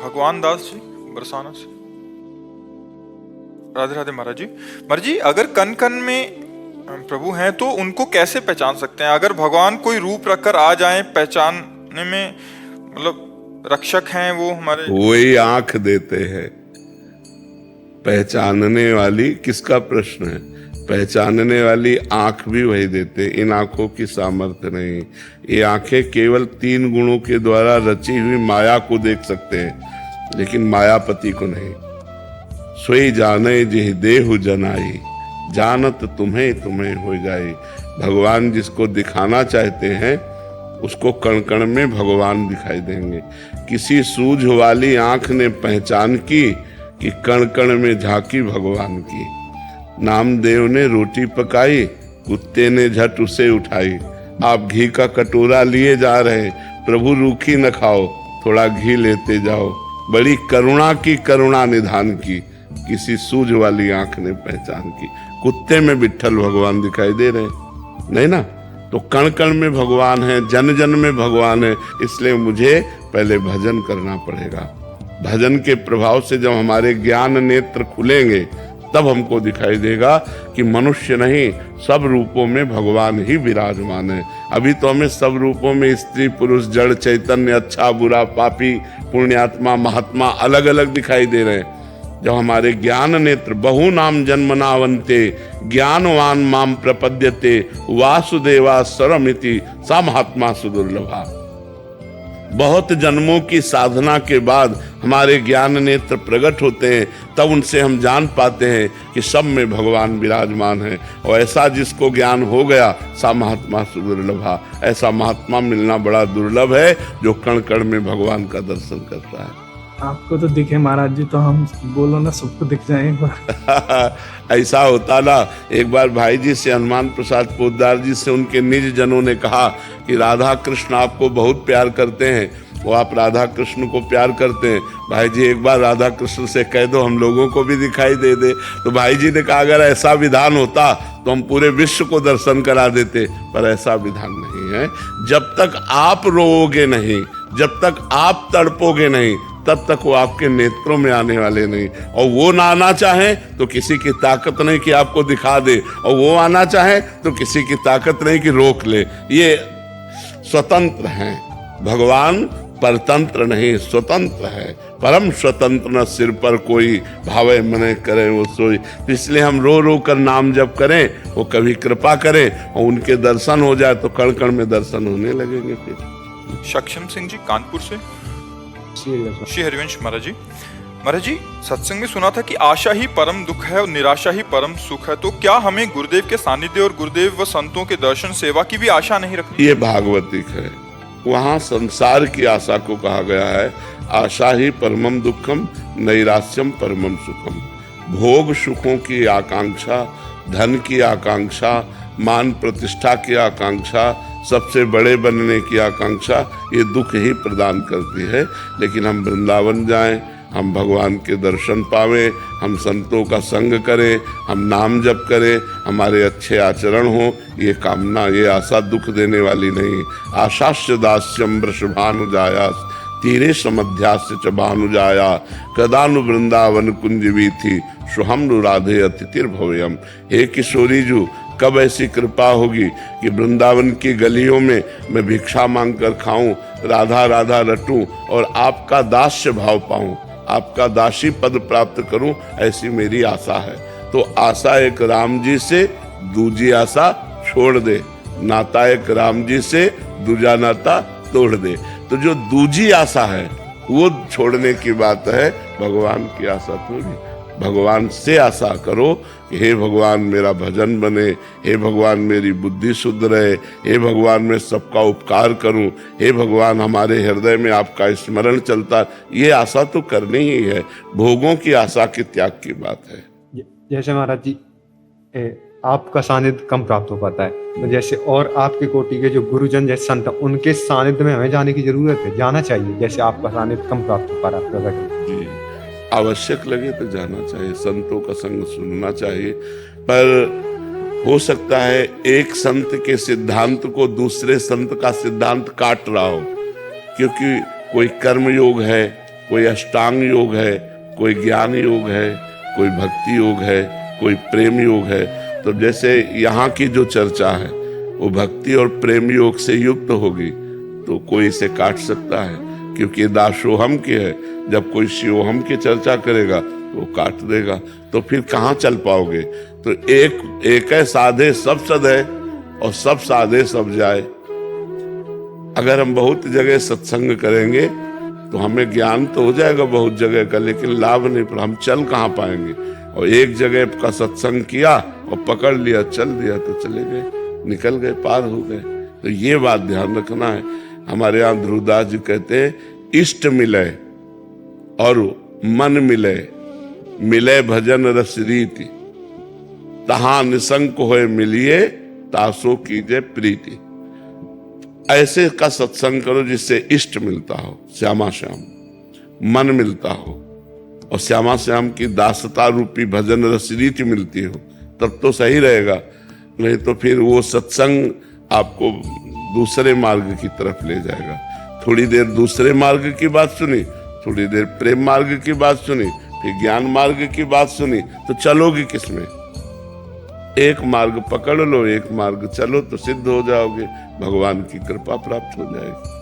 भगवान दास जी बरसाना से। राधे राधे महाराज जी। महाराज जी, अगर कन कन में प्रभु हैं तो उनको कैसे पहचान सकते हैं? अगर भगवान कोई रूप रखकर आ जाएं, पहचानने में मतलब रक्षक हैं वो हमारे। वही आंख देते हैं पहचानने वाली, किसका प्रश्न है? पहचानने वाली आंख भी वही देते। इन आंखों की सामर्थ्य नहीं। ये आंखें केवल 3 गुणों के द्वारा रची हुई माया को देख सकते हैं, लेकिन मायापति को नहीं। सोई जाने जिह देहु जनाई, जानत तुम्हें तुम्हें हो जाए। भगवान जिसको दिखाना चाहते हैं उसको कण कण में भगवान दिखाई देंगे। किसी सूझ वाली आंख ने पहचान की कि कण कण में झांकी भगवान की। नामदेव ने रोटी पकाई, कुत्ते ने झट उसे उठाई। आप घी का कटोरा लिए जा रहे, प्रभु रूखी न खाओ, थोड़ा घी लेते जाओ। बड़ी करुणा की करुणा निधान की, किसी सूझ वाली आंख ने पहचान की। कुत्ते में विट्ठल भगवान दिखाई दे रहे नहीं ना? तो कण कण में भगवान है, जन जन में भगवान है। इसलिए मुझे पहले भजन करना पड़ेगा। भजन के प्रभाव से जब हमारे ज्ञान नेत्र खुलेंगे तब हमको दिखाई देगा कि मनुष्य नहीं, सब रूपों में भगवान ही विराजमान है। अभी तो हमें सब रूपों में स्त्री पुरुष जड़ चैतन्य, अच्छा बुरा, पापी पुण्यात्मा महात्मा अलग अलग दिखाई दे रहे हैं। जब हमारे ज्ञान नेत्र बहु नाम जन्मनावंते ज्ञानवान माम प्रपद्यते वासुदेवा सरमिति सा महात्मा सुदुर्लभा। बहुत जन्मों की साधना के बाद हमारे ज्ञान नेत्र प्रकट होते हैं, तब उनसे हम जान पाते हैं कि सब में भगवान विराजमान है। और ऐसा जिसको ज्ञान हो गया सा महात्मा सुदुर्लभा। ऐसा महात्मा मिलना बड़ा दुर्लभ है जो कण कण में भगवान का दर्शन करता है। आपको तो दिखे महाराज जी, तो हम बोलो ना सबको दिख जाए एक बार। ऐसा होता ना। एक बार भाई जी से, हनुमान प्रसाद पोद्दार जी से उनके निज जनों ने कहा कि राधा कृष्ण आपको बहुत प्यार करते हैं, वो आप राधा कृष्ण को प्यार करते हैं। भाई जी एक बार राधा कृष्ण से कह दो हम लोगों को भी दिखाई दे दे। तो भाई जी ने कहा अगर ऐसा विधान होता तो हम पूरे विश्व को दर्शन करा देते, पर ऐसा विधान नहीं है। जब तक आप रोओगे नहीं, जब तक आप तड़पोगे नहीं, तब तक वो आपके नेत्रों में आने वाले नहीं। और वो ना आना चाहे तो किसी की ताकत नहीं कि आपको दिखा दे, और वो आना चाहे तो किसी की ताकत नहीं कि रोक ले। ये स्वतंत्र हैं। भगवान परतंत्र नहीं, स्वतंत्र है। परम स्वतंत्र न सिर पर कोई, भावे मने करे वो सोई। इसलिए हम रो रो कर नाम जप करें, वो कभी कृपा करें और उनके दर्शन हो जाए तो कण कण में दर्शन होने लगेंगे। फिर सक्षम सिंह जी कानपुर से। श्री हरिवंश महाराज जी, सत्संग में सुना था कि आशा ही परम दुख है और निराशा ही परम सुख है। तो क्या हमें गुरुदेव के सानिध्य और गुरुदेव व संतों के दर्शन सेवा की भी आशा नहीं रखनी? ये भागवतिक है। वहाँ संसार की आशा को कहा गया है आशा ही परमम दुखम नैराश्यम परमम सुखम। भोग सुखों की आकांक्षा, धन की आकांक्षा, मान प्रतिष्ठा की आकांक्षा, सबसे बड़े बनने की आकांक्षा, ये दुख ही प्रदान करती है। लेकिन हम वृंदावन जाएं, हम भगवान के दर्शन पावें, हम संतों का संग करें, हम नाम जप करें, हमारे अच्छे आचरण हो, ये कामना, ये आशा दुख देने वाली नहीं। आशास्य दास्यम वृषभानुजायास तीरे समध्यास्य च भानुजाया कदानु वृंदावन कुंज वीथी सुहम राधे अतिथिर्भव्यम। हे किशोरी जू, कब ऐसी कृपा होगी कि वृंदावन की गलियों में मैं भिक्षा मांग कर खाऊं, राधा राधा रटूं और आपका दास्य भाव पाऊं, आपका दासी पद प्राप्त करूं, ऐसी मेरी आशा है। तो आशा एक राम जी से, दूजी आशा छोड़ दे। नाता एक राम जी से, दूजा नाता तोड़ दे। तो जो दूजी आशा है वो छोड़ने की बात है, भगवान की आशा थोड़ी। भगवान से आशा करो कि हे भगवान मेरा भजन बने, हे भगवान मेरी बुद्धि शुद्ध रहे, हे भगवान मैं सबका उपकार करूं, हे भगवान हमारे हृदय में आपका स्मरण चलता। ये आशा तो करनी ही है। भोगों की आशा के त्याग की बात है। जैसे महाराज जी आपका सानिध्य कम प्राप्त हो पाता है, तो जैसे और आपके कोटि के जो गुरुजन जैसे संत, उनके सानिध्य में हमें जाने की जरूरत है, जाना चाहिए। जैसे आपका सानिध्य कम प्राप्त हो पा रहा है जी, आवश्यक लगे तो जाना चाहिए, संतों का संग सुनना चाहिए। पर हो सकता है एक संत के सिद्धांत को दूसरे संत का सिद्धांत काट रहा हो, क्योंकि कोई कर्म योग है, कोई अष्टांग योग है, कोई ज्ञान योग है, कोई भक्ति योग है, कोई प्रेम योग है। तो जैसे यहाँ की जो चर्चा है वो भक्ति और प्रेम योग से युक्त होगी तो कोई इसे काट सकता है, क्योंकि दासोहम की है। जब कोई शिवोहम की चर्चा करेगा तो वो काट देगा, तो फिर कहाँ चल पाओगे। तो एक है साधे सब सद है और सब साधे सब जाए। अगर हम बहुत जगह सत्संग करेंगे तो हमें ज्ञान तो हो जाएगा बहुत जगह का, लेकिन लाभ नहीं, पर हम चल कहाँ पाएंगे। और एक जगह का सत्संग किया और पकड़ लिया, चल दिया तो चले गए, निकल गए, पार हो गए। तो ये बात ध्यान रखना है। हमारे यहाँ ध्रुवदास जी कहते हैं, इष्ट मिले और मन मिले, मिले भजन रस रीति, तहां निसंक होए मिलिए, तासो कीजे प्रीति। ऐसे का सत्संग करो जिससे इष्ट मिलता हो, श्यामा श्याम, मन मिलता हो, और श्यामा श्याम की दासता रूपी भजन रस रीति मिलती हो, तब तो सही रहेगा। नहीं तो फिर वो सत्संग आपको दूसरे मार्ग की तरफ ले जाएगा। थोड़ी देर दूसरे मार्ग की बात सुनी, थोड़ी देर प्रेम मार्ग की बात सुनी, फिर ज्ञान मार्ग की बात सुनी, तो चलोगी किसमें? एक मार्ग पकड़ लो, एक मार्ग चलो तो सिद्ध हो जाओगे, भगवान की कृपा प्राप्त हो जाएगी।